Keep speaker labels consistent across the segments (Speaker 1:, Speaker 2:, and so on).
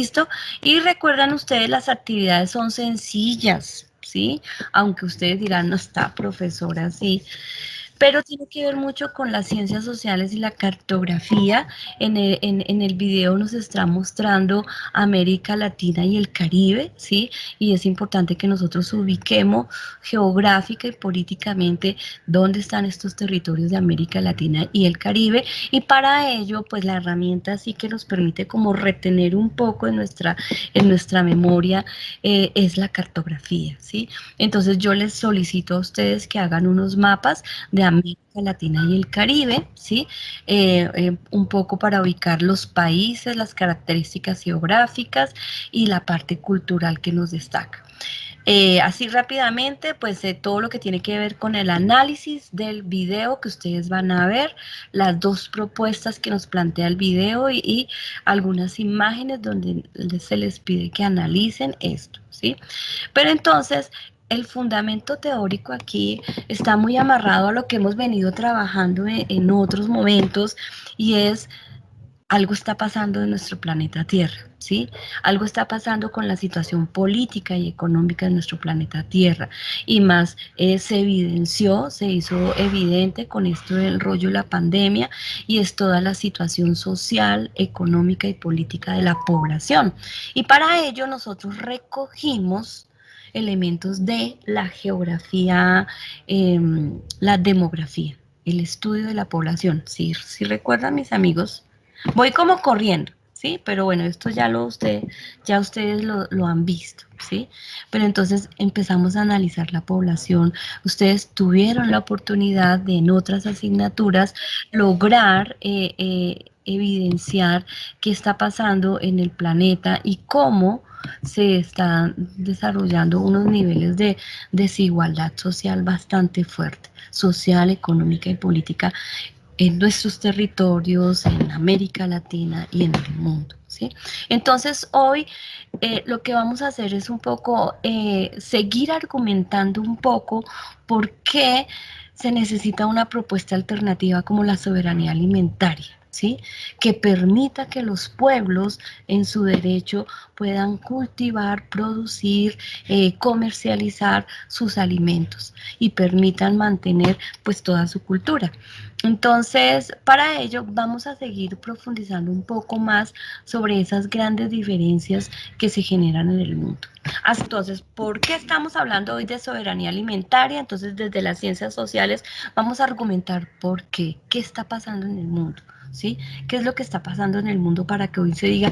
Speaker 1: ¿listo? Y recuerdan ustedes, las actividades son sencillas, ¿sí? Aunque ustedes dirán, no está, profesora, sí, pero tiene que ver mucho con las ciencias sociales y la cartografía. En el video nos está mostrando América Latina y el Caribe, ¿sí? Y es importante que nosotros ubiquemos geográfica y políticamente dónde están estos territorios de América Latina y el Caribe, y para ello, pues la herramienta sí que nos permite como retener un poco en nuestra memoria, es la cartografía, ¿sí? Entonces yo les solicito a ustedes que hagan unos mapas de América Latina y el Caribe, ¿sí? Un poco para ubicar los países, las características geográficas y la parte cultural que nos destaca. Así rápidamente, pues todo lo que tiene que ver con el análisis del video que ustedes van a ver, las dos propuestas que nos plantea el video y algunas imágenes donde se les pide que analicen esto, ¿sí? Pero entonces, el fundamento teórico aquí está muy amarrado a lo que hemos venido trabajando en otros momentos, y es: algo está pasando en nuestro planeta Tierra, ¿sí? Algo está pasando con la situación política y económica de nuestro planeta Tierra, y más se evidenció, se hizo evidente con esto del rollo de la pandemia, y es toda la situación social, económica y política de la población. Y para ello nosotros recogimos elementos de la geografía, la demografía, el estudio de la población. ¿Sí recuerdan, mis amigos? Voy como corriendo, ¿sí? Pero bueno, esto ya ustedes lo han visto, ¿sí? Pero entonces empezamos a analizar la población. Ustedes tuvieron la oportunidad de, en otras asignaturas, lograr evidenciar qué está pasando en el planeta y cómo se están desarrollando unos niveles de desigualdad social bastante fuerte, social, económica y política, en nuestros territorios, en América Latina y en el mundo, ¿sí? Entonces, hoy lo que vamos a hacer es un poco seguir argumentando un poco por qué se necesita una propuesta alternativa como la soberanía alimentaria, ¿sí? Que permita que los pueblos, en su derecho, puedan cultivar, producir, comercializar sus alimentos y permitan mantener pues toda su cultura. Entonces, para ello vamos a seguir profundizando un poco más sobre esas grandes diferencias que se generan en el mundo. Entonces, ¿por qué estamos hablando hoy de soberanía alimentaria? Entonces, desde las ciencias sociales vamos a argumentar por qué está pasando en el mundo, ¿sí? ¿Qué es lo que está pasando en el mundo para que hoy se diga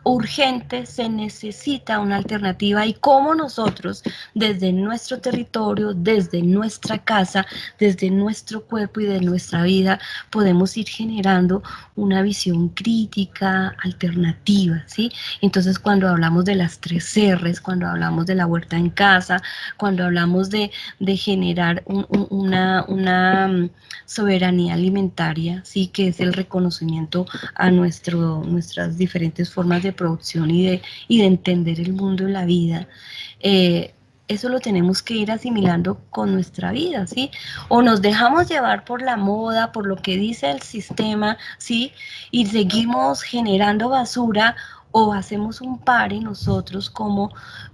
Speaker 1: urgente, se necesita una alternativa, y cómo nosotros, desde nuestro territorio, desde nuestra casa, desde nuestro cuerpo y de nuestra vida, podemos ir generando una visión crítica, alternativa, ¿sí? Entonces, cuando hablamos de las 3 R's, cuando hablamos de la huerta en casa, cuando hablamos de generar una soberanía alimentaria, ¿sí? Que es el reconocimiento a nuestras diferentes formas de producción y de entender el mundo y la vida. Eso lo tenemos que ir asimilando con nuestra vida, ¿sí? O nos dejamos llevar por la moda, por lo que dice el sistema, ¿sí? Y seguimos generando basura, o hacemos un pare nosotros como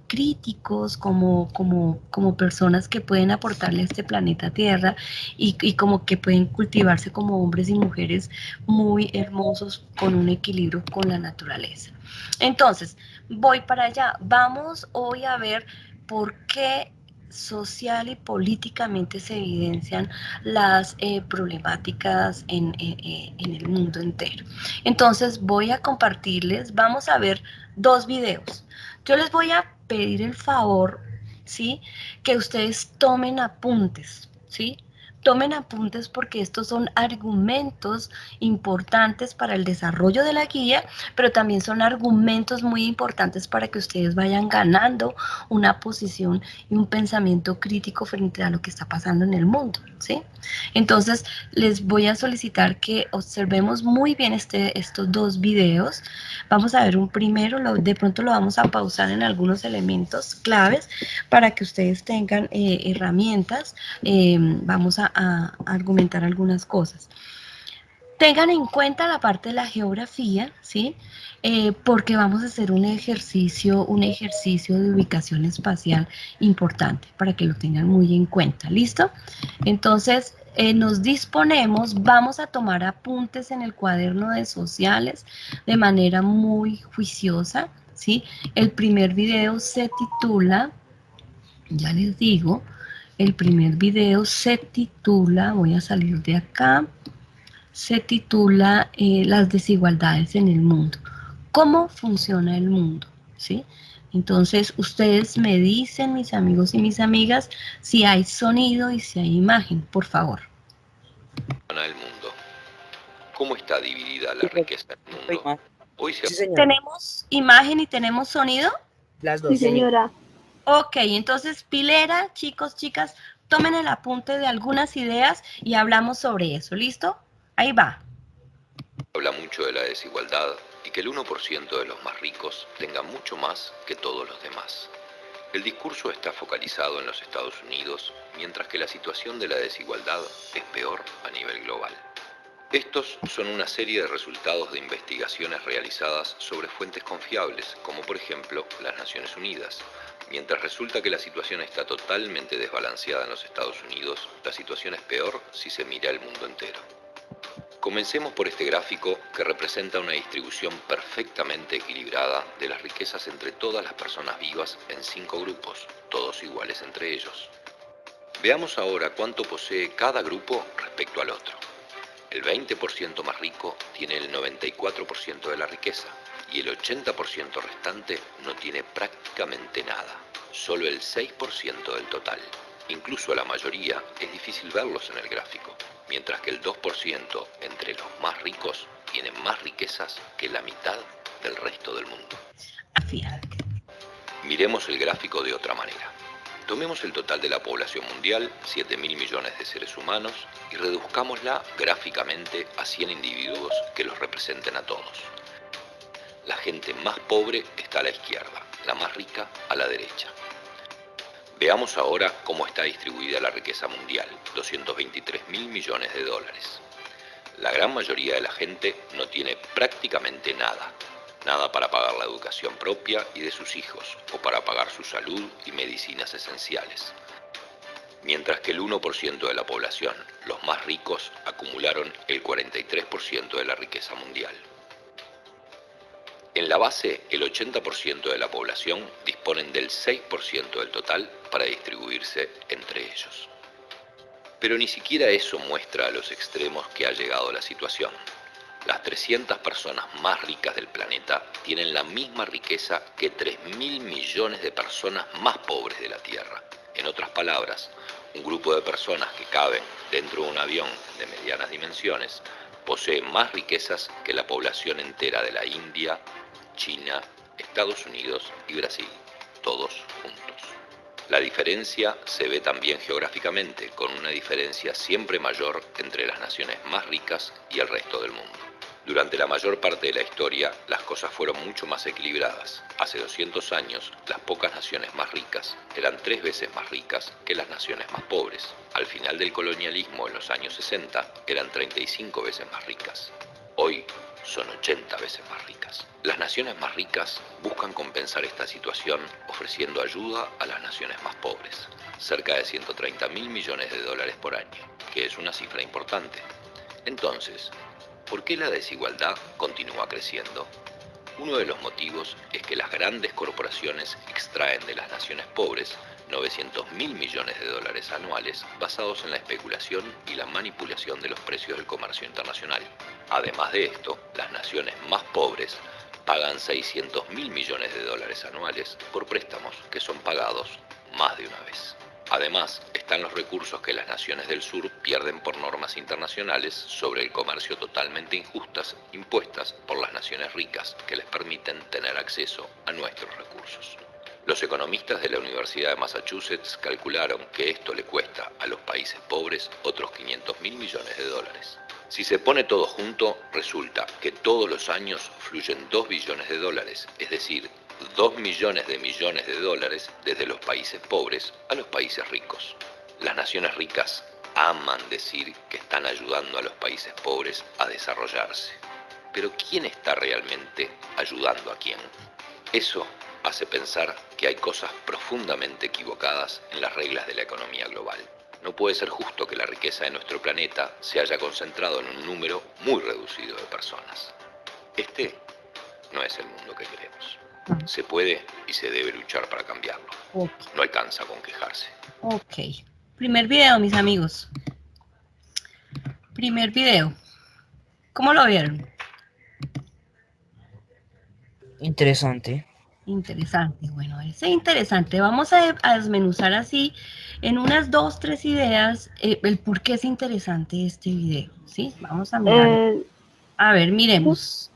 Speaker 1: críticos, como personas que pueden aportarle a este planeta Tierra, y como que pueden cultivarse como hombres y mujeres muy hermosos con un equilibrio con la naturaleza. Entonces, voy para allá. Vamos hoy a ver por qué social y políticamente se evidencian las problemáticas en el mundo entero. Entonces voy a compartirles, vamos a ver 2 videos. Yo les voy a pedir el favor, ¿sí? Que ustedes tomen apuntes, ¿sí? Tomen apuntes, porque estos son argumentos importantes para el desarrollo de la guía, pero también son argumentos muy importantes para que ustedes vayan ganando una posición y un pensamiento crítico frente a lo que está pasando en el mundo, ¿sí? Entonces, les voy a solicitar que observemos muy bien estos 2 videos. Vamos a ver un primero, de pronto lo vamos a pausar en algunos elementos claves para que ustedes tengan herramientas. Vamos a argumentar algunas cosas. Tengan en cuenta la parte de la geografía, ¿sí? Porque vamos a hacer un ejercicio de ubicación espacial importante para que lo tengan muy en cuenta, ¿listo? Entonces, nos disponemos, vamos a tomar apuntes en el cuaderno de sociales de manera muy juiciosa, ¿sí? El primer video se titula, ya les digo, el primer video se titula, voy a salir de acá, se titula Las desigualdades en el mundo. ¿Cómo funciona el mundo? ¿Sí? Entonces, ustedes me dicen, mis amigos y mis amigas, si hay sonido y si hay imagen, por favor.
Speaker 2: El mundo. ¿Cómo está dividida la riqueza del mundo? Hoy se...
Speaker 3: Sí, señora.
Speaker 1: ¿Tenemos imagen y tenemos sonido?
Speaker 3: Las
Speaker 4: Sí,
Speaker 3: dos.
Speaker 4: señora.
Speaker 1: Ok, entonces, pilera, chicos, chicas, tomen el apunte de algunas ideas y hablamos sobre eso. ¿Listo? Ahí va.
Speaker 2: habla mucho de la desigualdad y que el 1% de los más ricos tenga mucho más que todos los demás. El discurso está focalizado en los Estados Unidos, mientras que la situación de la desigualdad es peor a nivel global. Estos son una serie de resultados de investigaciones realizadas sobre fuentes confiables, como por ejemplo las Naciones Unidas. Mientras resulta que la situación está totalmente desbalanceada en los Estados Unidos, la situación es peor si se mira el mundo entero. Comencemos por este gráfico que representa una distribución perfectamente equilibrada de las riquezas entre todas las personas vivas en 5 grupos, todos iguales entre ellos. Veamos ahora cuánto posee cada grupo respecto al otro. El 20% más rico tiene el 94% de la riqueza y el 80% restante no tiene prácticamente nada, solo el 6% del total. Incluso a la mayoría es difícil verlos en el gráfico, mientras que el 2% entre los más ricos tiene más riquezas que la mitad del resto del mundo. Miremos el gráfico de otra manera. Tomemos el total de la población mundial, 7.000 millones de seres humanos, y reduzcámosla gráficamente a 100 individuos que los representen a todos. La gente más pobre está a la izquierda, la más rica a la derecha. Veamos ahora cómo está distribuida la riqueza mundial, 223.000 millones de dólares. La gran mayoría de la gente no tiene prácticamente nada. Nada para pagar la educación propia y de sus hijos, o para pagar su salud y medicinas esenciales. Mientras que el 1% de la población, los más ricos, acumularon el 43% de la riqueza mundial. En la base, el 80% de la población disponen del 6% del total para distribuirse entre ellos. Pero ni siquiera eso muestra a los extremos que ha llegado la situación. Las 300 personas más ricas del planeta tienen la misma riqueza que 3.000 millones de personas más pobres de la Tierra. En otras palabras, un grupo de personas que caben dentro de un avión de medianas dimensiones posee más riquezas que la población entera de la India, China, Estados Unidos y Brasil, todos juntos. La diferencia se ve también geográficamente, con una diferencia siempre mayor entre las naciones más ricas y el resto del mundo. Durante la mayor parte de la historia, las cosas fueron mucho más equilibradas. Hace 200 años, las pocas naciones más ricas eran 3 veces más ricas que las naciones más pobres. Al final del colonialismo, en los años 60, eran 35 veces más ricas. Hoy son 80 veces más ricas. Las naciones más ricas buscan compensar esta situación ofreciendo ayuda a las naciones más pobres. Cerca de 130.000 millones de dólares por año, que es una cifra importante. Entonces, ¿por qué la desigualdad continúa creciendo? Uno de los motivos es que las grandes corporaciones extraen de las naciones pobres 900.000 millones de dólares anuales basados en la especulación y la manipulación de los precios del comercio internacional. Además de esto, las naciones más pobres pagan 600.000 millones de dólares anuales por préstamos que son pagados más de una vez. Además, están los recursos que las naciones del sur pierden por normas internacionales sobre el comercio totalmente injustas impuestas por las naciones ricas que les permiten tener acceso a nuestros recursos. Los economistas de la Universidad de Massachusetts calcularon que esto le cuesta a los países pobres otros 500.000 millones de dólares. Si se pone todo junto, resulta que todos los años fluyen 2 billones de dólares, es decir, 2 millones de dólares desde los países pobres a los países ricos. Las naciones ricas aman decir que están ayudando a los países pobres a desarrollarse. Pero ¿quién está realmente ayudando a quién? Eso hace pensar que hay cosas profundamente equivocadas en las reglas de la economía global. No puede ser justo que la riqueza de nuestro planeta se haya concentrado en un número muy reducido de personas. Este no es el mundo que queremos. Se puede y se debe luchar para cambiarlo. No alcanza con quejarse.
Speaker 1: Ok. Primer video, mis amigos. Primer video. ¿Cómo lo vieron?
Speaker 3: Interesante.
Speaker 1: Interesante. Bueno, ese interesante. Vamos a desmenuzar así en unas 2, 3 ideas el por qué es interesante este video. ¿Sí? Vamos a mirar. A ver, miremos.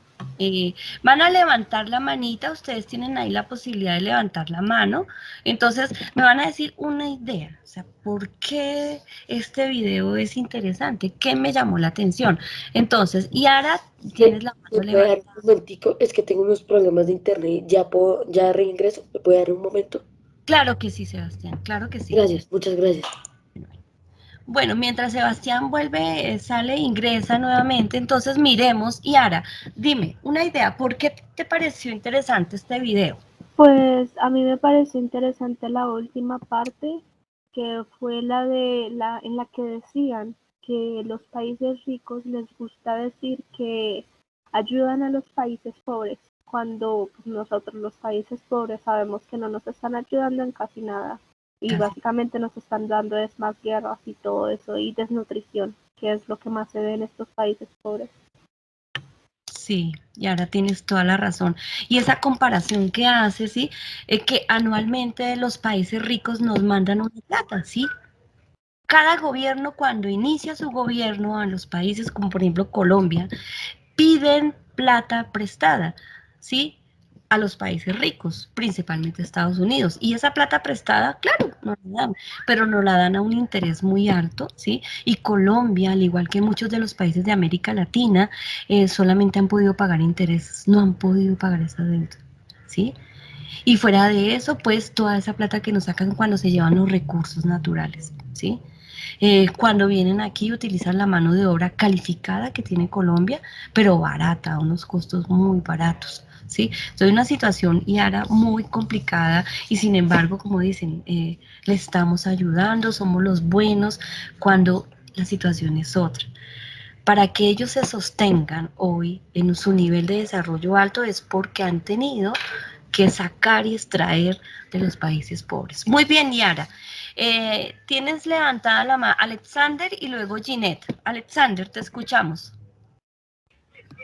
Speaker 1: Van a levantar la manita, ustedes tienen ahí la posibilidad de levantar la mano, entonces me van a decir una idea, o sea, ¿por qué este video es interesante? ¿Qué me llamó la atención? Entonces, Yara, tienes la mano
Speaker 4: ¿Me puede dar
Speaker 1: levantada.
Speaker 4: un momentico? Es que tengo unos problemas de internet. Ya reingreso. ¿Me puede dar un momento?
Speaker 1: Claro que sí, Sebastián, claro que sí.
Speaker 4: Gracias, muchas gracias.
Speaker 1: Bueno, mientras Sebastián vuelve, sale, ingresa nuevamente, entonces miremos, Yara, dime, una idea, ¿por qué te pareció interesante este video?
Speaker 5: Pues a mí me pareció interesante la última parte, que fue en la que decían que los países ricos les gusta decir que ayudan a los países pobres, cuando pues, nosotros los países pobres sabemos que no nos están ayudando en casi nada. Y básicamente nos están dando es más guerras y todo eso, y desnutrición, que es lo que más se ve en estos países pobres.
Speaker 1: Sí, y ahora tienes toda la razón. Y esa comparación que hace, ¿sí? Que anualmente los países ricos nos mandan una plata, ¿sí? Cada gobierno cuando inicia su gobierno a los países como por ejemplo Colombia, piden plata prestada, ¿sí? A los países ricos, principalmente Estados Unidos. Y esa plata prestada, claro, no la dan, pero no la dan a un interés muy alto, ¿sí? Y Colombia, al igual que muchos de los países de América Latina, solamente han podido pagar intereses, no han podido pagar esa deuda, ¿sí? Y fuera de eso, pues toda esa plata que nos sacan cuando se llevan los recursos naturales, ¿sí? Cuando vienen aquí utilizan la mano de obra calificada que tiene Colombia, pero barata, a unos costos muy baratos, ¿sí? Entonces una situación, Yara, muy complicada y sin embargo, como dicen, le estamos ayudando, somos los buenos, cuando la situación es otra. Para que ellos se sostengan hoy en su nivel de desarrollo alto es porque han tenido que sacar y extraer de los países pobres. Muy bien, Yara. Tienes levantada la mano Alexander y luego Ginette. Alexander, te escuchamos.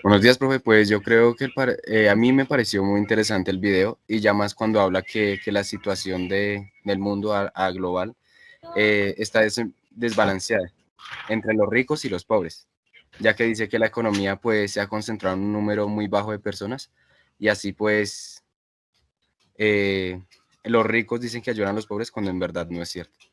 Speaker 6: Buenos días, profe. Pues yo creo que a mí me pareció muy interesante el video y ya más cuando habla que la situación del mundo a global está desbalanceada entre los ricos y los pobres, ya que dice que la economía pues se ha concentrado en un número muy bajo de personas y así pues los ricos dicen que ayudan a los pobres cuando en verdad no es cierto.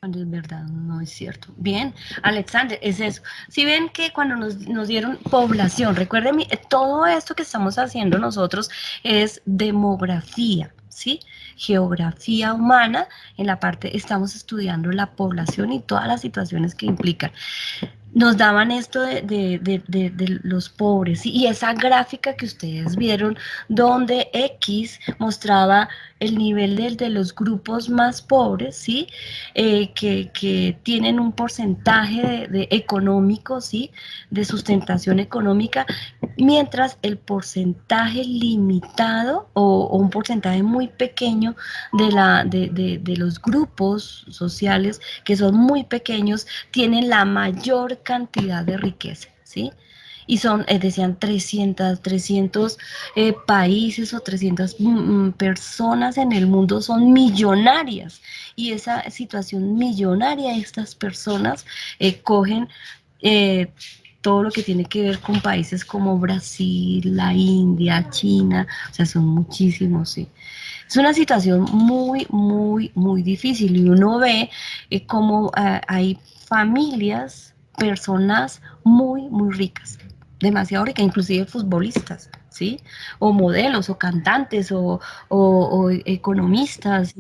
Speaker 1: Cuando es verdad, no es cierto. Bien, Alexander, es eso. Si ven que cuando nos dieron población, recuerden, todo esto que estamos haciendo nosotros es demografía, ¿sí? Geografía humana, en la parte estamos estudiando la población y todas las situaciones que implican. Nos daban esto de los pobres, ¿sí? Y esa gráfica que ustedes vieron donde X mostraba el nivel de los grupos más pobres, ¿sí? Que tienen un porcentaje de económico, ¿sí? De sustentación económica, mientras el porcentaje limitado o un porcentaje muy pequeño de los grupos sociales, que son muy pequeños, tienen la mayor cantidad de riqueza, ¿sí? Y son, decían, 300 países o 300 personas en el mundo son millonarias. Y esa situación millonaria, estas personas cogen todo lo que tiene que ver con países como Brasil, la India, China, o sea, son muchísimos, sí. Es una situación muy, muy, muy difícil y uno ve cómo hay familias, personas muy, muy ricas, demasiado ricas, inclusive futbolistas, ¿sí? O modelos, o cantantes, o economistas,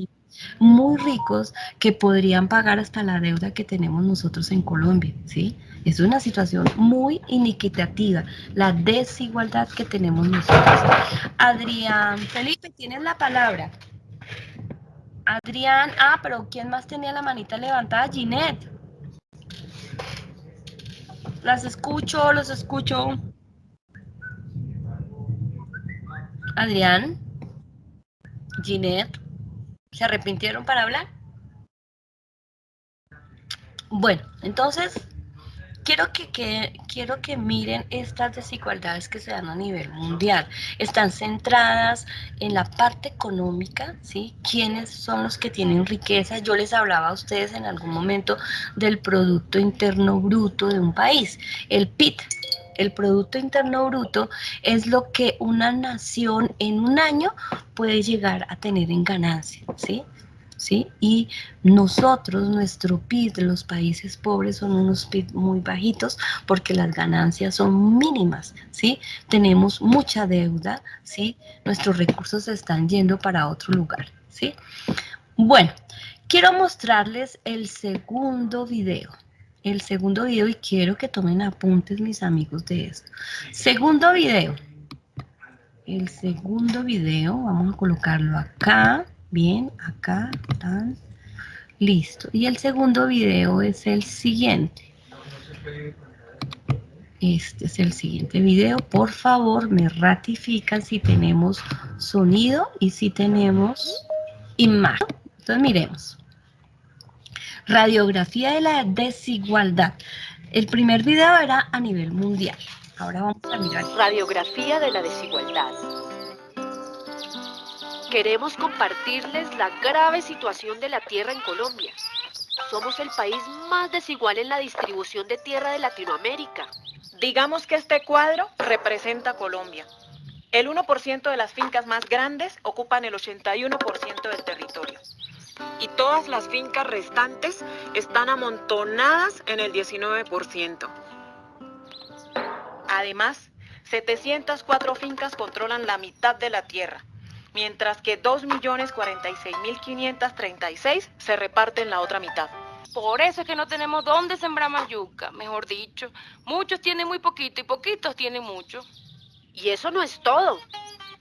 Speaker 1: muy ricos que podrían pagar hasta la deuda que tenemos nosotros en Colombia, ¿sí? Es una situación muy inequitativa, la desigualdad que tenemos nosotros. Adrián, Felipe, tienes la palabra. Adrián, pero ¿quién más tenía la manita levantada? Ginette. Las escucho, los escucho. Adrián, Ginette, ¿se arrepintieron para hablar? Bueno, entonces quiero que miren estas desigualdades que se dan a nivel mundial. Están centradas en la parte económica, ¿sí? ¿Quiénes son los que tienen riqueza? Yo les hablaba a ustedes en algún momento del Producto Interno Bruto de un país, el PIB. El Producto Interno Bruto es lo que una nación en un año puede llegar a tener en ganancia, ¿sí? ¿Sí? Y nosotros, nuestro PIB de los países pobres son unos PIB muy bajitos porque las ganancias son mínimas, ¿sí? Tenemos mucha deuda, ¿sí? Nuestros recursos se están yendo para otro lugar, ¿sí? Bueno, quiero mostrarles el segundo video. El segundo video, y quiero que tomen apuntes, mis amigos, de esto. Segundo video. El segundo video, vamos a colocarlo acá. Bien, acá, tan, listo. Y el segundo video es el siguiente. Este es el siguiente video. Por favor, me ratifican si tenemos sonido y si tenemos imagen. Entonces, miremos. Radiografía de la desigualdad. El primer video era a nivel mundial. Ahora vamos a mirar.
Speaker 7: Radiografía de la desigualdad. Queremos compartirles la grave situación de la tierra en Colombia. Somos el país más desigual en la distribución de tierra de Latinoamérica.
Speaker 8: Digamos que este cuadro representa Colombia. El 1% de las fincas más grandes ocupan el 81% del territorio. Y todas las fincas restantes están amontonadas en el 19%. Además, 704 fincas controlan la mitad de la tierra, mientras que 2.046.536 se reparten la otra mitad.
Speaker 9: Por eso es que no tenemos dónde sembrar más yuca, mejor dicho. Muchos tienen muy poquito y poquitos tienen mucho.
Speaker 7: Y eso no es todo.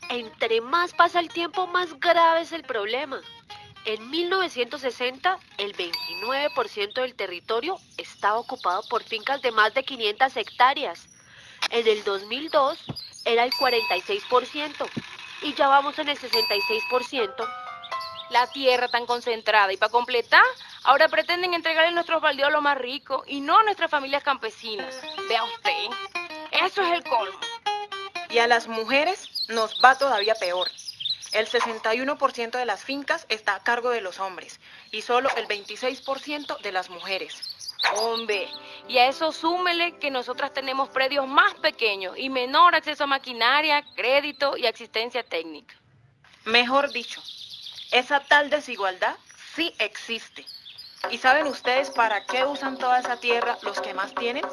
Speaker 7: Entre más pasa el tiempo, más grave es el problema. En 1960, el 29% del territorio estaba ocupado por fincas de más de 500 hectáreas. En el 2002 era el 46% y ya vamos en el 66%.
Speaker 9: La tierra tan concentrada y para completar, ahora pretenden entregarle nuestros baldíos a los más ricos y no a nuestras familias campesinas. Vea usted, eso es el colmo.
Speaker 8: Y a las mujeres nos va todavía peor. El 61% de las fincas está a cargo de los hombres y solo el 26% de las mujeres.
Speaker 9: Hombre, y a eso súmele que nosotras tenemos predios más pequeños y menor acceso a maquinaria, crédito y asistencia técnica.
Speaker 8: Mejor dicho, esa tal desigualdad sí existe. ¿Y saben ustedes para qué usan toda esa tierra los que más tienen?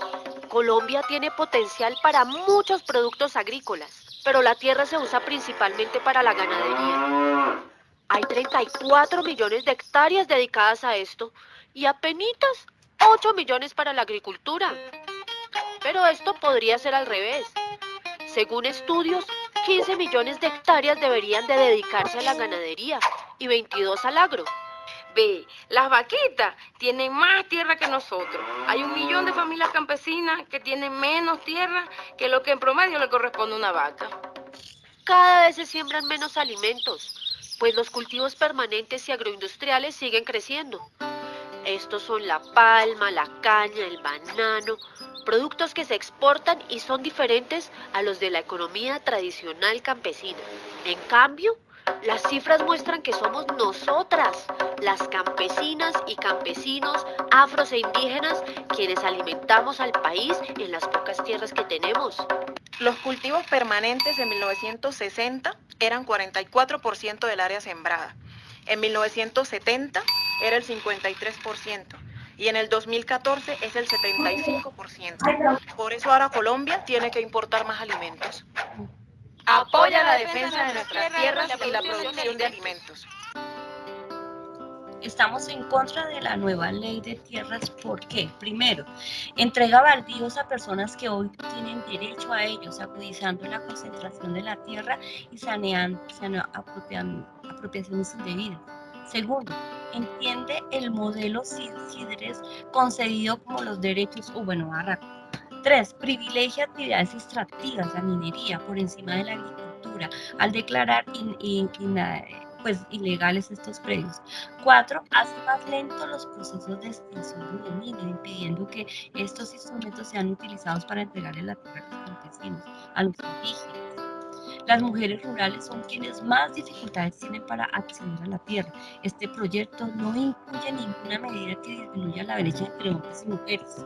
Speaker 7: Colombia tiene potencial para muchos productos agrícolas, pero la tierra se usa principalmente para la ganadería. Hay 34 millones de hectáreas dedicadas a esto y apenitas 8 millones para la agricultura. Pero esto podría ser al revés. Según estudios, 15 millones de hectáreas deberían de dedicarse a la ganadería y 22 al agro.
Speaker 9: Ve, las vaquitas tienen más tierra que nosotros. Hay 1 millón de familias campesinas que tienen menos tierra que lo que en promedio le corresponde a una vaca.
Speaker 7: Cada vez se siembran menos alimentos, pues los cultivos permanentes y agroindustriales siguen creciendo. Estos son la palma, la caña, el banano, productos que se exportan y son diferentes a los de la economía tradicional campesina. En cambio, las cifras muestran que somos nosotras, las campesinas y campesinos, afros e indígenas, quienes alimentamos al país en las pocas tierras que tenemos.
Speaker 8: Los cultivos permanentes en 1960 eran 44% del área sembrada. En 1970 era el 53% y en el 2014 es el 75%. Por eso ahora Colombia tiene que importar más alimentos. Apoya la defensa de nuestras tierras y la producción de alimentos.
Speaker 1: Estamos en contra de la nueva ley de tierras. ¿Por qué? Primero, entrega baldíos a personas que hoy no tienen derecho a ellos, agudizando la concentración de la tierra y saneando apropiaciones indebidas. Segundo, entiende el modelo CIDRES concedido como los derechos, Barraco. 3. Privilegia actividades extractivas, la minería, por encima de la agricultura, al declarar ilegales estos predios. 4. Hace más lentos los procesos de extinción de dominio, impidiendo que estos instrumentos sean utilizados para entregarle la tierra a los campesinos, a los indígenas. Las mujeres rurales son quienes más dificultades tienen para acceder a la tierra. Este proyecto no incluye ninguna medida que disminuya la brecha entre hombres y mujeres.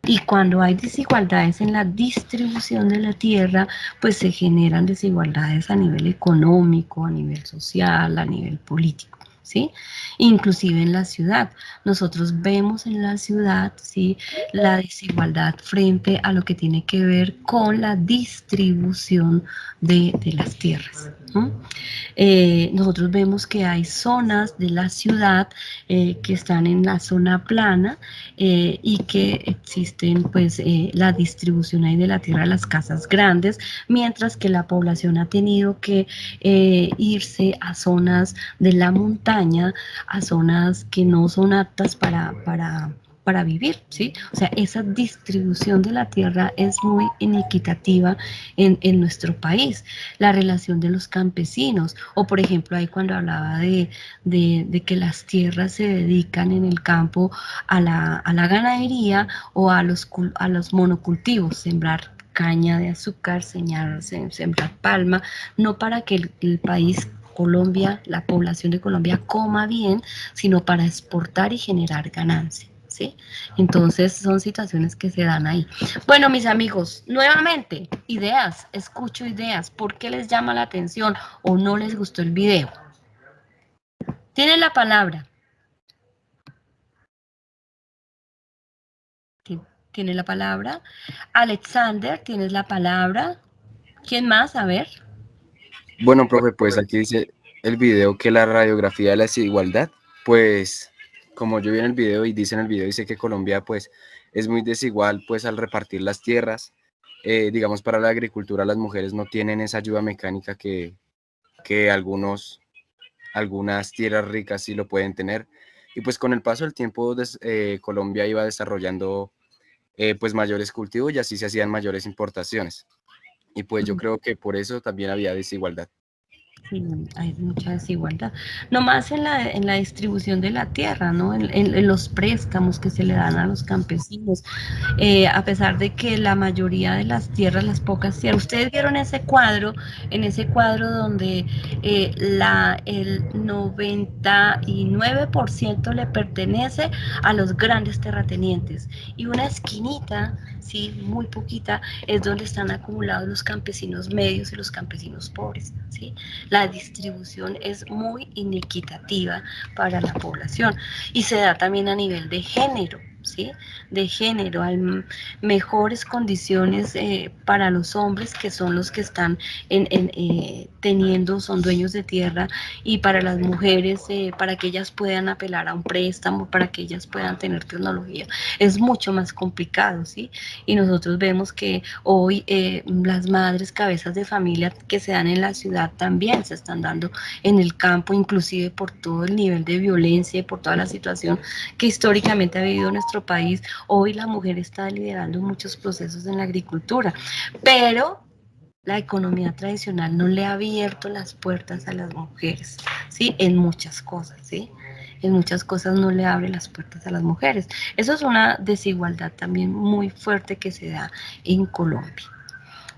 Speaker 1: Y cuando hay desigualdades en la distribución de la tierra, pues se generan desigualdades a nivel económico, a nivel social, a nivel político, ¿sí? Inclusive en la ciudad. Nosotros vemos en la ciudad, ¿sí?, la desigualdad frente a lo que tiene que ver con la distribución de las tierras, ¿no? Nosotros vemos que hay zonas de la ciudad que están en la zona plana y que existen pues la distribución ahí de la tierra a las casas grandes, mientras que la población ha tenido que irse a zonas de la montaña, a zonas que no son aptas para vivir, ¿sí? O sea, esa distribución de la tierra es muy inequitativa en nuestro país. La relación de los campesinos, o por ejemplo, ahí cuando hablaba de que las tierras se dedican en el campo a la ganadería o a los monocultivos, sembrar caña de azúcar, sembrar palma, no para que el país Colombia, la población de Colombia coma bien, sino para exportar y generar ganancia, ¿sí? Entonces son situaciones que se dan ahí. Bueno, mis amigos, nuevamente, ideas, escucho ideas, ¿por qué les llama la atención o no les gustó el video? Tienen la palabra. Tiene la palabra. Alexander, tienes la palabra. ¿Quién más? A ver.
Speaker 6: Bueno, profe, pues aquí dice el video que la radiografía de la desigualdad, pues como yo vi en el video y dice en el video, dice que Colombia pues es muy desigual pues al repartir las tierras, digamos para la agricultura las mujeres no tienen esa ayuda mecánica que algunas tierras ricas sí lo pueden tener, y pues con el paso del tiempo Colombia iba desarrollando pues mayores cultivos y así se hacían mayores importaciones, y pues yo creo que por eso también había desigualdad.
Speaker 1: Sí, hay mucha desigualdad. No más en la distribución de la tierra, ¿no? En los préstamos que se le dan a los campesinos. A pesar de que la mayoría de las tierras, las pocas tierras, ustedes vieron en ese cuadro donde el 99% le pertenece a los grandes terratenientes y una esquinita, sí, muy poquita, es donde están acumulados los campesinos medios y los campesinos pobres, ¿sí? La distribución es muy inequitativa para la población y se da también a nivel de género, ¿sí? De género, hay mejores condiciones para los hombres, que son los que están son dueños de tierra, y para las mujeres, para que ellas puedan apelar a un préstamo, para que ellas puedan tener tecnología, es mucho más complicado, ¿sí? Y nosotros vemos que hoy las madres cabezas de familia que se dan en la ciudad también se están dando en el campo, inclusive por todo el nivel de violencia y por toda la situación que históricamente ha vivido nuestro país. Hoy la mujer está liderando muchos procesos en la agricultura, pero la economía tradicional no le ha abierto las puertas a las mujeres, ¿sí? En muchas cosas, ¿sí? En muchas cosas no le abre las puertas a las mujeres. Eso es una desigualdad también muy fuerte que se da en Colombia.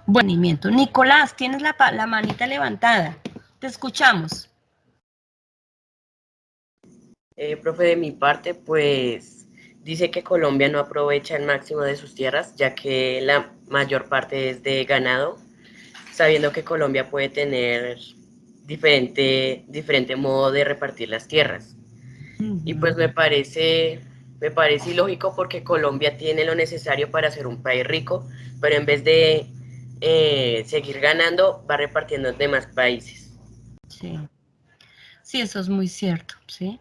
Speaker 1: Bueno, Nicolás, tienes la manita levantada. Te escuchamos.
Speaker 10: Profe, de mi parte, pues dice que Colombia no aprovecha el máximo de sus tierras, ya que la mayor parte es de ganado, sabiendo que Colombia puede tener diferente modo de repartir las tierras. Y pues me parece ilógico, porque Colombia tiene lo necesario para ser un país rico, pero en vez de seguir ganando, va repartiendo en demás países.
Speaker 1: Sí. Sí, eso es muy cierto, ¿sí?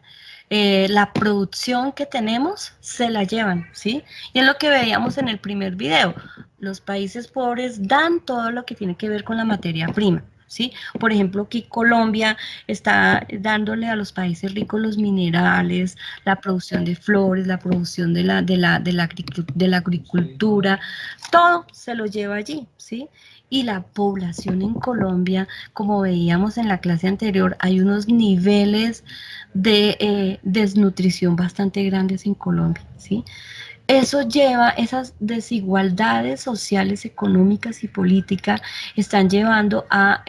Speaker 1: La producción que tenemos se la llevan, ¿sí? Y es lo que veíamos en el primer video. Los países pobres dan todo lo que tiene que ver con la materia prima, ¿sí? Por ejemplo, aquí Colombia está dándole a los países ricos los minerales, la producción de flores, la producción de la agricultura, todo se lo lleva allí, ¿sí? Y la población en Colombia, como veíamos en la clase anterior, hay unos niveles de desnutrición bastante grandes en Colombia, ¿sí? Eso lleva, esas desigualdades sociales, económicas y políticas están llevando a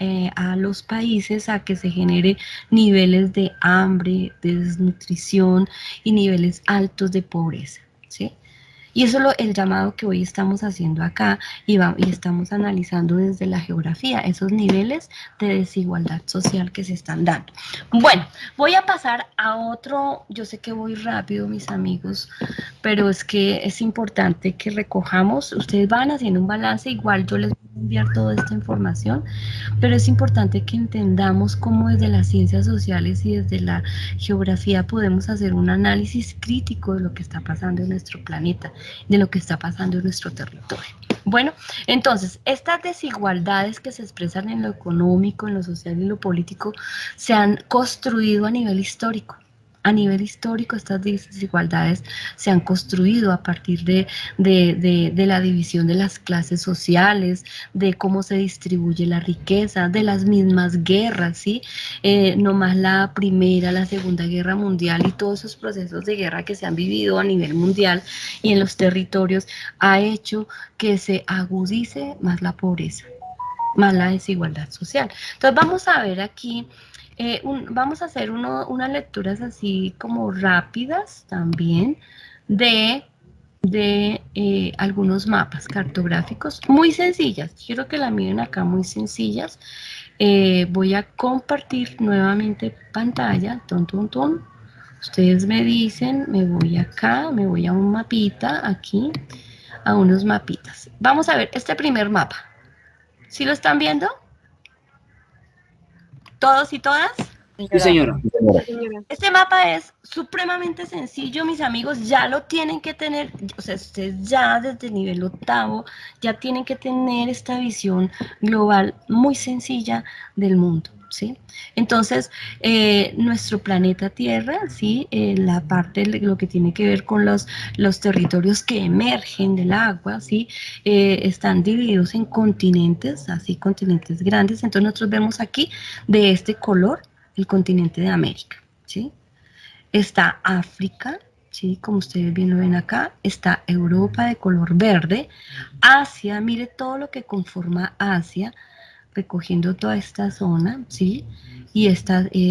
Speaker 1: los países a que se genere niveles de hambre, de desnutrición y niveles altos de pobreza, ¿sí? Y eso es el llamado que hoy estamos haciendo acá y estamos analizando desde la geografía, esos niveles de desigualdad social que se están dando. Bueno, voy a pasar a otro, yo sé que voy rápido, mis amigos, pero es que es importante que recojamos, ustedes van haciendo un balance, igual yo les voy a enviar toda esta información, pero es importante que entendamos cómo desde las ciencias sociales y desde la geografía podemos hacer un análisis crítico de lo que está pasando en nuestro planeta, de lo que está pasando en nuestro territorio. Bueno, entonces, estas desigualdades que se expresan en lo económico, en lo social y en lo político se han construido a nivel histórico. A nivel histórico, estas desigualdades se han construido a partir de la división de las clases sociales, de cómo se distribuye la riqueza, de las mismas guerras, ¿sí? No más la Primera, la Segunda Guerra Mundial y todos esos procesos de guerra que se han vivido a nivel mundial y en los territorios ha hecho que se agudice más la pobreza, más la desigualdad social. Entonces vamos a ver aquí, vamos a hacer unas lecturas así como rápidas también de algunos mapas cartográficos muy sencillas. Quiero que la miren acá, muy sencillas. Voy a compartir nuevamente pantalla. Ton, ton, ton. Ustedes me dicen, me voy acá, me voy a un mapita aquí, a unos mapitas. Vamos a ver este primer mapa. ¿Sí lo están viendo? ¿Todos y todas?
Speaker 3: Sí, señora.
Speaker 1: Este mapa es supremamente sencillo, mis amigos, ya lo tienen que tener, o sea, ustedes ya desde el nivel octavo ya tienen que tener esta visión global muy sencilla del mundo, ¿sí? Entonces, nuestro planeta Tierra, ¿sí? La parte de lo que tiene que ver con los territorios que emergen del agua, ¿sí? Están divididos en continentes, así continentes grandes, entonces nosotros vemos aquí de este color, el continente de América, ¿sí? Está África, ¿sí? Como ustedes bien lo ven acá, está Europa de color verde, Asia, mire todo lo que conforma Asia, recogiendo toda esta zona, ¿sí? Y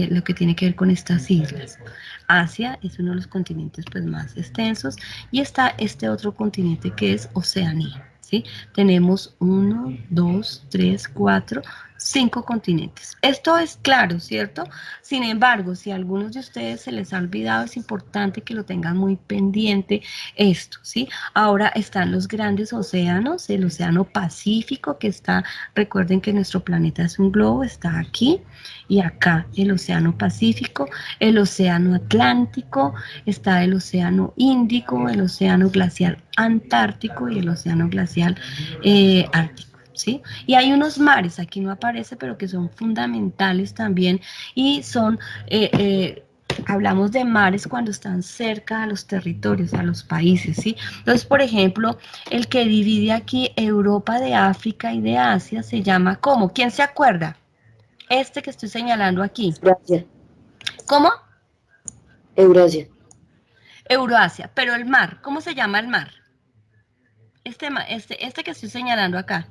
Speaker 1: lo que tiene que ver con estas islas. Asia es uno de los continentes pues, más extensos y está este otro continente que es Oceanía, ¿sí? Tenemos 1, 2, 3, 4, 5 continentes. Esto es claro, ¿cierto? Sin embargo, si a algunos de ustedes se les ha olvidado, es importante que lo tengan muy pendiente esto, ¿sí? Ahora están los grandes océanos, el océano Pacífico que está, recuerden que nuestro planeta es un globo, está aquí y acá el océano Pacífico, el océano Atlántico, está el océano Índico, el océano glacial Antártico y el océano glacial Ártico. ¿Sí? Y hay unos mares, aquí no aparece, pero que son fundamentales también y son, hablamos de mares cuando están cerca a los territorios, a los países, ¿sí? Entonces, por ejemplo, el que divide aquí Europa de África y de Asia se llama ¿cómo? ¿Quién se acuerda? Este que estoy señalando aquí.
Speaker 4: Eurasia.
Speaker 1: ¿Cómo?
Speaker 4: Eurasia.
Speaker 1: Euroasia, pero el mar, ¿cómo se llama el mar? Este que estoy señalando acá.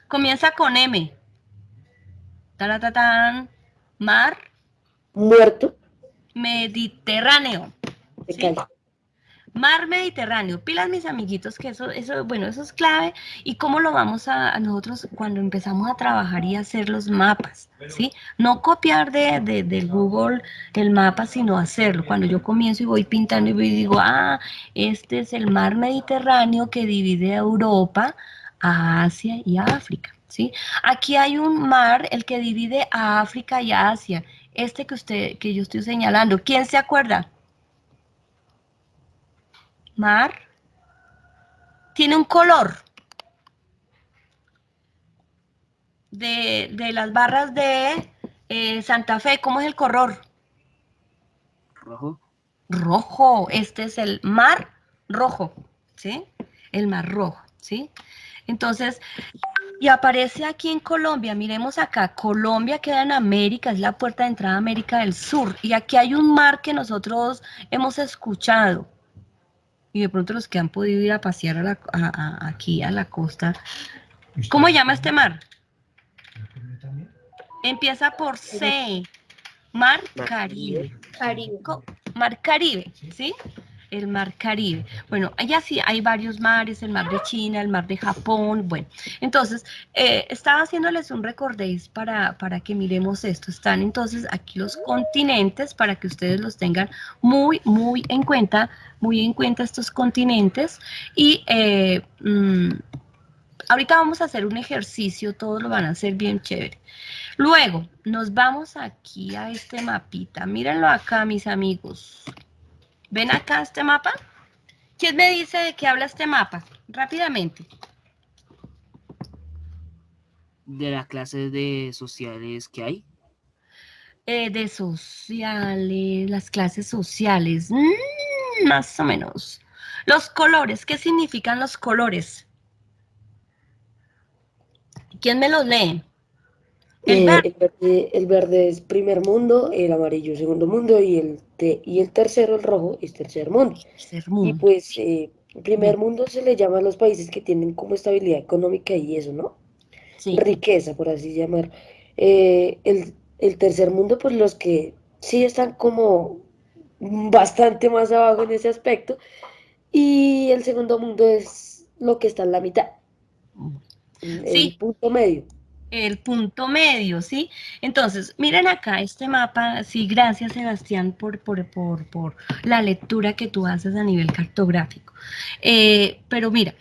Speaker 1: Comienza con M. Taratatán. Mar.
Speaker 4: Muerto.
Speaker 1: Mediterráneo.
Speaker 4: Se
Speaker 1: ¿Sí?
Speaker 4: calla.
Speaker 1: Mar Mediterráneo. Pilas, mis amiguitos, que bueno, eso es clave. ¿Y cómo lo vamos a nosotros cuando empezamos a trabajar y hacer los mapas? ¿Sí? No copiar del Google el mapa, sino hacerlo. Cuando yo comienzo y voy pintando y digo, este es el mar Mediterráneo que divide a Europa, a Asia y a África. ¿Sí? Aquí hay un mar, el que divide a África y a Asia. Este que yo estoy señalando. ¿Quién se acuerda? Mar. Tiene un color. De las barras de Santa Fe, ¿cómo es el color?
Speaker 3: Rojo.
Speaker 1: Rojo. Este es el Mar Rojo, ¿sí? El Mar Rojo, ¿sí? Entonces, y aparece aquí en Colombia, miremos acá, Colombia queda en América, es la puerta de entrada a América del Sur, y aquí hay un mar que nosotros hemos escuchado, y de pronto los que han podido ir a pasear aquí a la costa. ¿Cómo se llama este mar? Empieza por C, Mar Caribe. Mar Caribe, ¿sí? El Mar Caribe. Bueno, allá sí hay varios mares, el Mar de China, el Mar de Japón, bueno. Entonces, estaba haciéndoles un recordéis para que miremos esto. Están entonces aquí los continentes para que ustedes los tengan muy en cuenta estos continentes. Y ahorita vamos a hacer un ejercicio, todos lo van a hacer bien chévere. Luego, nos vamos aquí a este mapita. Mírenlo acá, mis amigos. ¿Ven acá este mapa? ¿Quién me dice de qué habla este mapa? Rápidamente.
Speaker 3: De las clases de sociales que hay.
Speaker 1: De sociales, las clases sociales. Más o menos. Los colores, ¿qué significan los colores? ¿Quién me los lee? El verde.
Speaker 4: El verde es primer mundo, el amarillo segundo mundo y el tercero, el rojo, es tercer mundo.
Speaker 1: Tercer mundo.
Speaker 4: Y pues primer mundo se le llama a los países que tienen como estabilidad económica y eso, ¿no?
Speaker 1: Sí.
Speaker 4: Riqueza, por así llamar. El tercer mundo, pues los que sí están como bastante más abajo en ese aspecto. Y el segundo mundo es lo que está en la mitad. El punto medio.
Speaker 1: El punto medio, ¿sí? Entonces, miren acá este mapa, sí, gracias Sebastián por la lectura que tú haces a nivel cartográfico. Pero mira,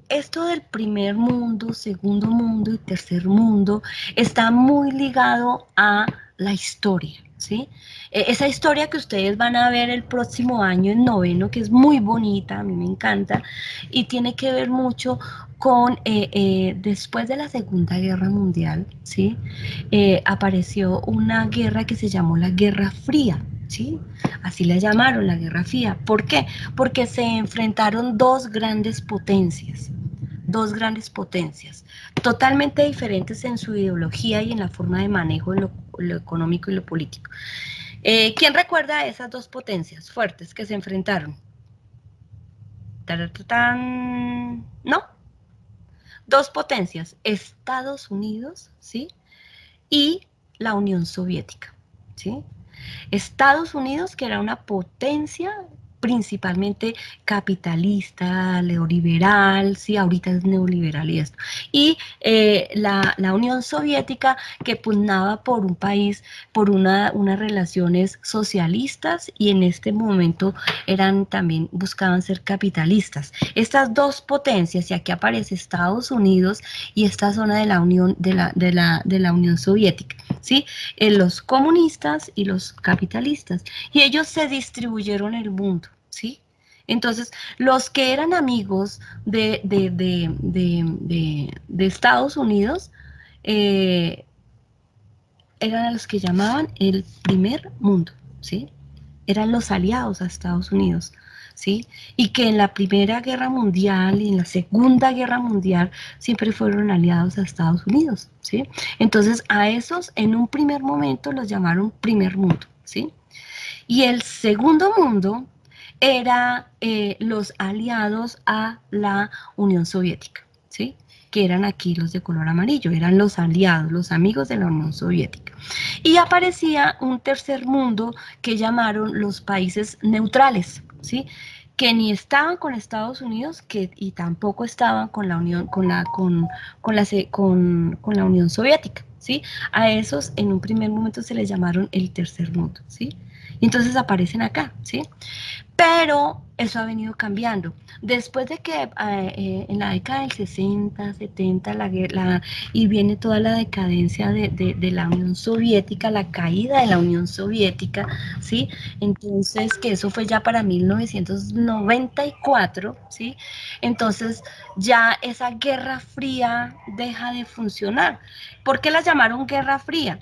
Speaker 1: esto del primer mundo, segundo mundo y tercer mundo está muy ligado a la historia, ¿sí? Esa historia que ustedes van a ver el próximo año en noveno, que es muy bonita, a mí me encanta, y tiene que ver mucho con, después de la Segunda Guerra Mundial, ¿sí? Apareció una guerra que se llamó la Guerra Fría, ¿sí? Así la llamaron, la Guerra Fría. ¿Por qué? Porque se enfrentaron dos grandes potencias, totalmente diferentes en su ideología y en la forma de manejo en lo económico y lo político. ¿Quién recuerda a esas dos potencias fuertes que se enfrentaron? ¿No? Dos potencias, Estados Unidos, ¿sí? Y la Unión Soviética, ¿sí? Estados Unidos, que era una potencia principalmente capitalista, neoliberal, sí, ahorita es neoliberal y esto. Y la Unión Soviética, que pugnaba por un país, por unas relaciones socialistas, y en este momento también buscaban ser capitalistas. Estas dos potencias, y aquí aparece Estados Unidos y esta zona de la Unión, de la Unión Soviética, ¿sí? Los comunistas y los capitalistas, y ellos se distribuyeron el mundo, ¿sí? Entonces, los que eran amigos de Estados Unidos eran a los que llamaban el primer mundo, ¿sí? Eran los aliados a Estados Unidos, ¿sí? Y que en la Primera Guerra Mundial y en la Segunda Guerra Mundial siempre fueron aliados a Estados Unidos, ¿sí? Entonces, a esos en un primer momento los llamaron primer mundo, ¿sí? Y el segundo mundo era los aliados a la Unión Soviética, ¿sí? Que eran aquí los de color amarillo, eran los aliados, los amigos de la Unión Soviética. Y aparecía un tercer mundo que llamaron los países neutrales, ¿sí? Que ni estaban con Estados Unidos y tampoco estaban con la Unión, con la Unión Soviética, ¿sí? A esos en un primer momento se les llamaron el tercer mundo, ¿sí? Y entonces aparecen acá, ¿sí? Pero eso ha venido cambiando. Después de que en la década del 60, 70, y viene toda la decadencia de la Unión Soviética, la caída de la Unión Soviética, ¿sí? Entonces, que eso fue ya para 1994, ¿sí? Entonces, ya esa Guerra Fría deja de funcionar. ¿Por qué la llamaron Guerra Fría?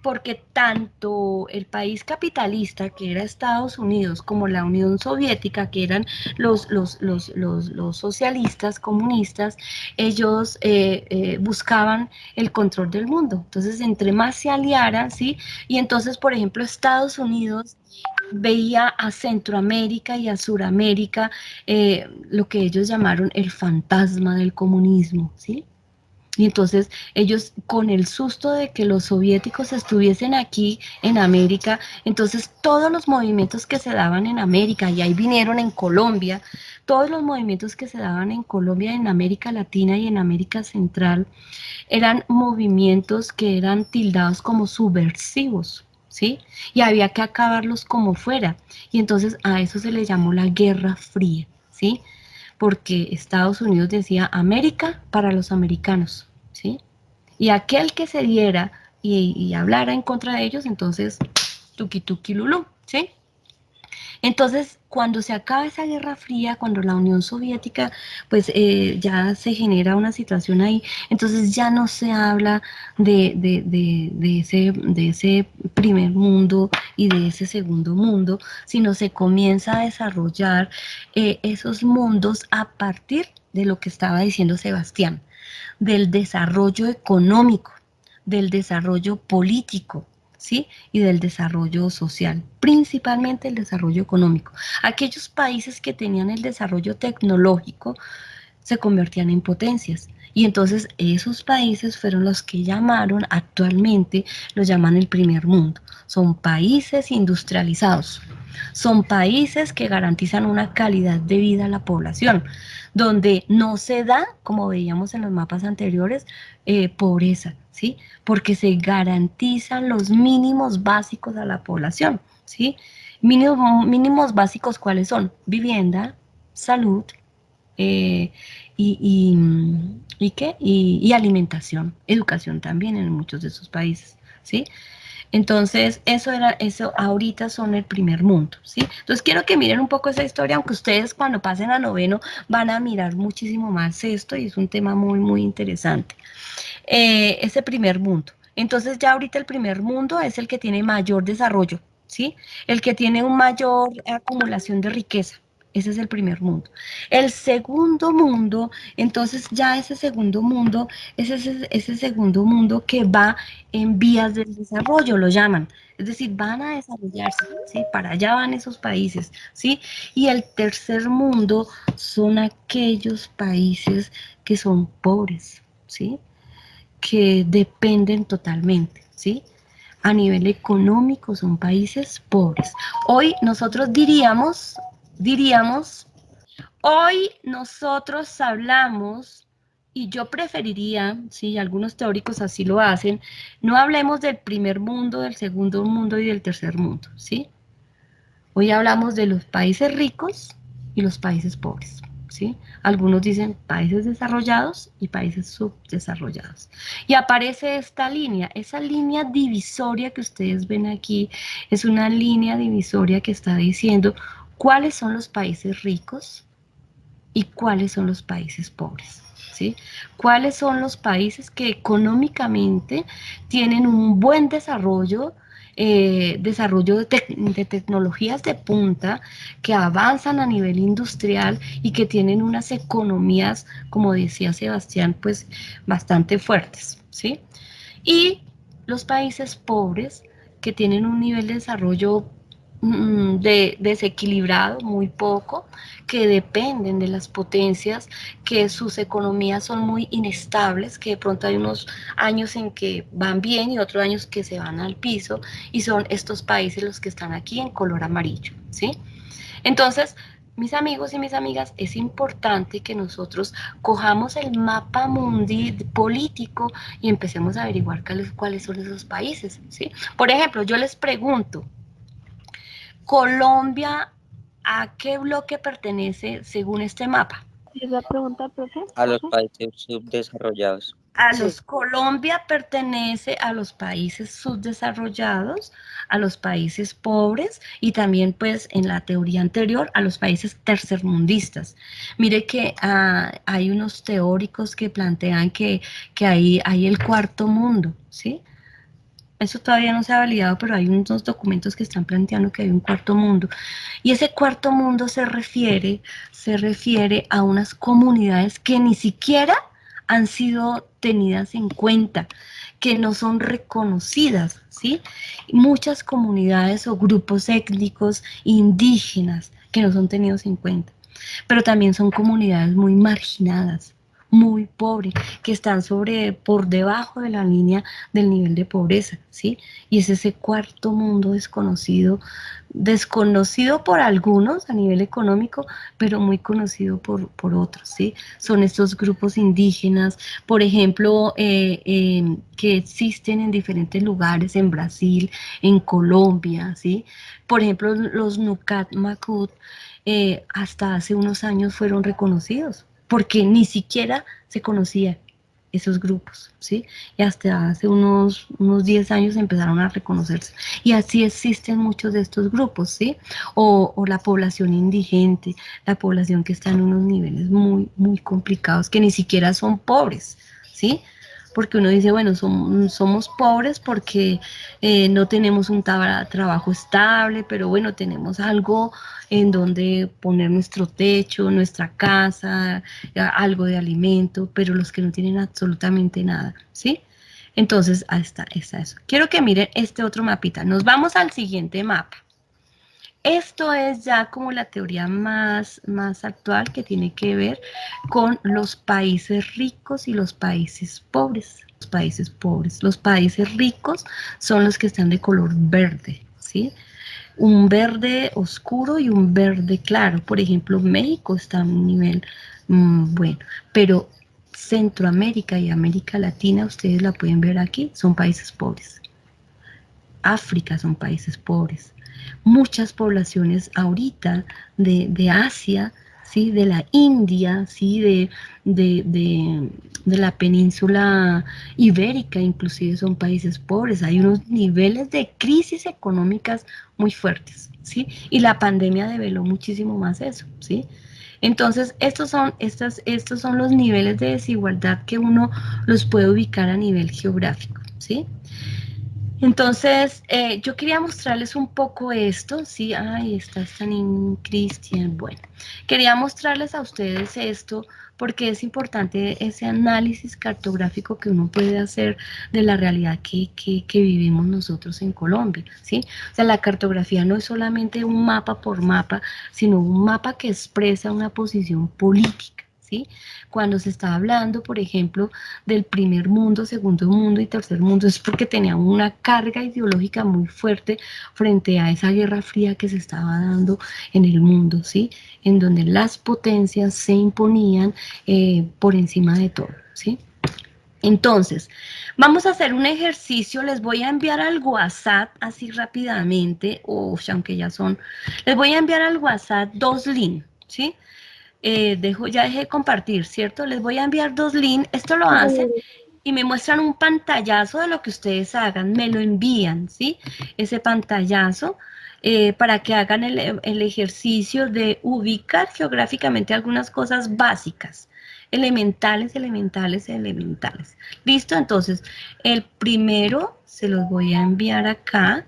Speaker 1: Porque tanto el país capitalista, que era Estados Unidos, como la Unión Soviética, que eran los socialistas, comunistas, ellos buscaban el control del mundo. Entonces, entre más se aliaran, ¿sí? Y entonces, por ejemplo, Estados Unidos veía a Centroamérica y a Suramérica lo que ellos llamaron el fantasma del comunismo, ¿sí? Y entonces ellos, con el susto de que los soviéticos estuviesen aquí en América, entonces todos los movimientos que se daban en América, y ahí vinieron en Colombia, todos los movimientos que se daban en Colombia, en América Latina y en América Central, eran movimientos que eran tildados como subversivos, ¿sí? Y había que acabarlos como fuera. Y entonces a eso se le llamó la Guerra Fría, ¿sí? Porque Estados Unidos decía América para los americanos, ¿sí? Y aquel que se diera y hablara en contra de ellos, entonces, tuki tuki lulú, ¿sí? Entonces, cuando se acaba esa Guerra Fría, cuando la Unión Soviética, pues ya se genera una situación ahí, entonces ya no se habla de ese primer mundo y de ese segundo mundo, sino se comienza a desarrollar esos mundos a partir de lo que estaba diciendo Sebastián, del desarrollo económico, del desarrollo político, ¿sí? Y del desarrollo social, principalmente el desarrollo económico. Aquellos países que tenían el desarrollo tecnológico se convertían en potencias. Y entonces esos países fueron los que actualmente los llaman el primer mundo. Son países industrializados. Son países que garantizan una calidad de vida a la población, donde no se da, como veíamos en los mapas anteriores, pobreza, ¿sí? Porque se garantizan los mínimos básicos a la población, ¿sí? Mínimos básicos, ¿cuáles son? Vivienda, salud, eh, y alimentación, educación también en muchos de esos países, ¿sí? Entonces, eso ahorita son el primer mundo, ¿sí? Entonces, quiero que miren un poco esa historia, aunque ustedes cuando pasen a noveno van a mirar muchísimo más esto y es un tema muy, muy interesante. Ese primer mundo. Entonces, ya ahorita el primer mundo es el que tiene mayor desarrollo, ¿sí? El que tiene una mayor acumulación de riqueza. Ese es el primer mundo. El segundo mundo, entonces ya ese segundo mundo, ese segundo mundo que va en vías del desarrollo, lo llaman. Es decir, van a desarrollarse, ¿sí? Para allá van esos países, ¿sí? Y el tercer mundo son aquellos países que son pobres, ¿sí? Que dependen totalmente, ¿sí? A nivel económico son países pobres. Hoy nosotros diríamos, hoy nosotros hablamos, y yo preferiría, sí, algunos teóricos así lo hacen, no hablemos del primer mundo, del segundo mundo y del tercer mundo, ¿sí? Hoy hablamos de los países ricos y los países pobres, ¿sí? Algunos dicen países desarrollados y países subdesarrollados. Y aparece esta línea, esa línea divisoria que ustedes ven aquí, es una línea divisoria que está diciendo cuáles son los países ricos y cuáles son los países pobres, ¿sí? Cuáles son los países que económicamente tienen un buen desarrollo, de tecnologías de punta, que avanzan a nivel industrial y que tienen unas economías, como decía Sebastián, pues bastante fuertes, ¿sí? Y los países pobres que tienen un nivel de desarrollo desequilibrado, muy poco, que dependen de las potencias, que sus economías son muy inestables, que de pronto hay unos años en que van bien y otros años que se van al piso, y son estos países los que están aquí en color amarillo, ¿sí? Entonces, mis amigos y mis amigas, es importante que nosotros cojamos el mapa mundi político y empecemos a averiguar cuáles son esos países, ¿sí? Por ejemplo, yo les pregunto, Colombia ¿A qué bloque pertenece según este mapa?
Speaker 5: ¿Y esa pregunta, profe?
Speaker 11: A los países subdesarrollados.
Speaker 1: Colombia pertenece a los países subdesarrollados, a los países pobres y también pues en la teoría anterior a los países tercermundistas. Mire que hay unos teóricos que plantean que hay el cuarto mundo, ¿sí? Eso todavía no se ha validado, pero hay unos documentos que están planteando que hay un cuarto mundo. Y ese cuarto mundo se refiere a unas comunidades que ni siquiera han sido tenidas en cuenta, que no son reconocidas, ¿sí? Muchas comunidades o grupos étnicos indígenas que no son tenidos en cuenta, pero también son comunidades muy marginadas, muy pobres, que están por debajo de la línea del nivel de pobreza, ¿sí? Y es ese cuarto mundo desconocido por algunos a nivel económico, pero muy conocido por otros, ¿sí? Son estos grupos indígenas, por ejemplo, que existen en diferentes lugares, en Brasil, en Colombia, ¿sí? Por ejemplo, los Nucat Macut, hasta hace unos años fueron reconocidos, porque ni siquiera se conocían esos grupos, ¿sí? Y hasta hace unos 10 años empezaron a reconocerse. Y así existen muchos de estos grupos, ¿sí? O la población indigente, la población que está en unos niveles muy, muy complicados, que ni siquiera son pobres, ¿sí? Porque uno dice, bueno, somos pobres porque no tenemos un trabajo estable, pero bueno, tenemos algo en donde poner nuestro techo, nuestra casa, algo de alimento, pero los que no tienen absolutamente nada, ¿sí? Entonces, ahí está eso. Quiero que miren este otro mapita. Nos vamos al siguiente mapa. Esto es ya como la teoría más actual que tiene que ver con los países ricos y los países pobres. Los países ricos son los que están de color verde, ¿sí? Un verde oscuro y un verde claro. Por ejemplo, México está a un nivel bueno, pero Centroamérica y América Latina, ustedes la pueden ver aquí, son países pobres. África son países pobres. Muchas poblaciones ahorita de Asia, ¿sí? De la India, ¿sí? de la península ibérica, inclusive son países pobres. Hay unos niveles de crisis económicas muy fuertes, ¿sí? Y la pandemia develó muchísimo más eso, ¿sí? Entonces, estos son los niveles de desigualdad que uno los puede ubicar a nivel geográfico, ¿sí? Entonces, yo quería mostrarles un poco esto, ¿sí? Ay, está Cristian, bueno. Quería mostrarles a ustedes esto porque es importante ese análisis cartográfico que uno puede hacer de la realidad que vivimos nosotros en Colombia, ¿sí? O sea, la cartografía no es solamente un mapa por mapa, sino un mapa que expresa una posición política, ¿sí? Cuando se está hablando, por ejemplo, del primer mundo, segundo mundo y tercer mundo, es porque tenía una carga ideológica muy fuerte frente a esa guerra fría que se estaba dando en el mundo, ¿sí? En donde las potencias se imponían por encima de todo, ¿sí? Entonces, vamos a hacer un ejercicio, les voy a enviar al WhatsApp así rápidamente, aunque ya les voy a enviar al WhatsApp 2 links, ¿sí? Ya dejé de compartir, ¿cierto? Les voy a enviar 2 links, esto lo hacen y me muestran un pantallazo de lo que ustedes hagan, me lo envían, ¿sí? Ese pantallazo para que hagan el ejercicio de ubicar geográficamente algunas cosas básicas, elementales. ¿Listo? Entonces, el primero se los voy a enviar acá,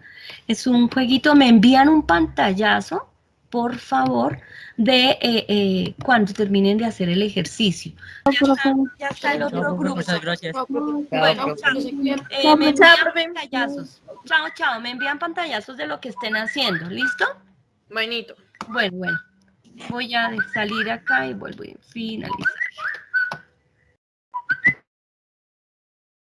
Speaker 1: es un jueguito, me envían un pantallazo, por favor, de cuando terminen de hacer el ejercicio. Ya está el otro grupo.
Speaker 11: Muchas gracias.
Speaker 1: Bueno, me envían pantallazos. Chao, me envían pantallazos de lo que estén haciendo, ¿listo?
Speaker 8: Buenito.
Speaker 1: Bueno. Voy a salir acá y vuelvo a finalizar.